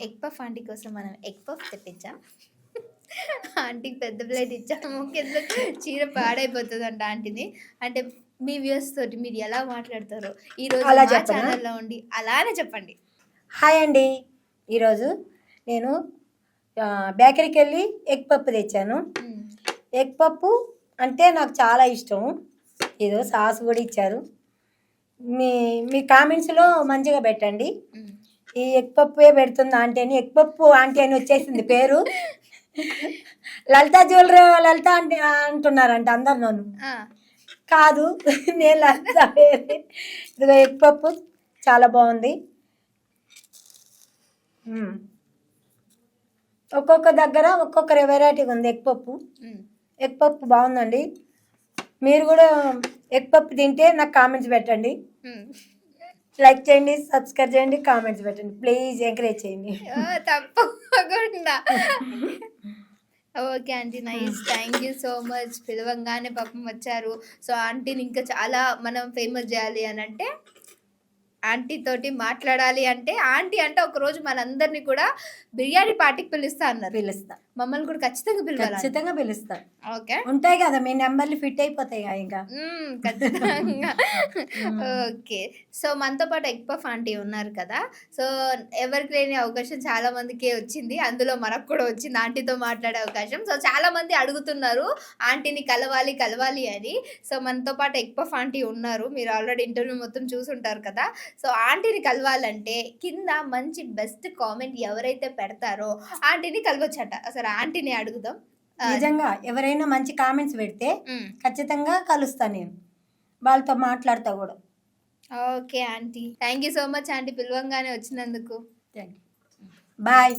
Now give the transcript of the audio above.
Egg puff aunty కోసం మనం egg puff తెప్పించాం. ఆంటీకి పెద్ద ప్లేట్ ఇచ్చాము. కింద చీర పాడైపోతదంట ఆంటీది. అంటే మీ వ్యూయర్స్ తోటి మీరు ఎలా మాట్లాడతారో ఈరోజు అలా మా చెప్పనా? ఛానల్‌లో ఉండి అలానే చెప్పండి. హాయ్ అండి. ఈరోజు నేను బేకరీకి వెళ్ళి ఎగ్ పప్పు తెచ్చాను. హ్మ్. ఎగ్ పప్పు అంటే నాకు చాలా ఇష్టం. ఏదో సాస్ కూడా ఇచ్చారు. మీ మీ కామెంట్స్లో మంచిగా పెట్టండి. హ్మ్. ఈ ఎగ్ పప్పుయే పెడుతుంది ఆంటీ అని, ఎగ్ పప్పు ఆంటీ అని వచ్చేసింది పేరు. లలిత జ్యువెలరీ లలిత ఆంటీ అంటున్నారంట అందరు నన్ను. ఆ! కాదు, నేను లలిత వేరే. ఇదిగో ఎగ్ పప్పు చాలా బాగుంది. ఒక్కొక్క దగ్గర ఒక్కొక్క వెరైటీగా ఉంది ఎగ్ పప్పు. హ్మ్. ఎగ్ పప్పు బాగుందండి. మీరు కూడా ఎగ్ పప్పు తింటే నాకు కామెంట్స్ పెట్టండి. హ్మ్. లైక్ చేయండి, సబ్స్క్రైబ్ చేయండి, కామెంట్స్ పెట్టండి. ప్లీజ్ ఎంకరేజ్ చేయండి. తప్పకుండా. Okay aunty. Nice. Thank you so much. పిలవంగానే పాపం వచ్చారు. సో, ఆంటీని ఇంకా చాలా మనం ఫేమస్ జేయాలి అనంటే ఆంటీ తోటి మాట్లాడాలి అంటే ఆంటీ అంటే ఒకరోజు మనందరిని కూడా బిర్యానీ పార్టీకి పిలుస్తా అన్నారు. పిలుస్తా, మమ్మల్ని కూడా ఖచ్చితంగా పిలవాలి. ఖచ్చితంగా పిలుస్తా. ఓకే. ఉంటాయి కదా మీ నెంబర్లు ఫిట్ అయిపోతాయి ఇంకా. ఖచ్చితంగా. ఓకే. సో, మనతో పాటు ఎగ్ పఫ్ ఆంటీ ఉన్నారు కదా! సో, ఎవరికి లేని అవకాశం చాలా మందికే వచ్చింది. అందులో మనకు కూడా వచ్చింది ఆంటీతో మాట్లాడే అవకాశం. సో, చాలా మంది అడుగుతున్నారు ఆంటీని కలవాలి, కలవాలి అని. సో, మనతో పాటు ఎగ్ పఫ్ ఆంటీ ఉన్నారు. మీరు ఆల్రెడీ ఇంటర్వ్యూ మొత్తం చూసుంటారు కదా! సో, ఆంటీని కలవాలంటే కింద మంచి బెస్ట్ కామెంట్ ఎవరైతే పెడతారో ఆంటీని కలవచ్చట. అసలు ఆంటీని అడుగుదాం. నిజంగా ఎవరైనా మంచి కామెంట్స్ పెడితే ఖచ్చితంగా కలుస్తాను నేను. వాళ్ళతో మాట్లాడతా కూడా. Okay aunty. Thank you so much aunty పిలవంగానే వచ్చినందుకు. బాయ్.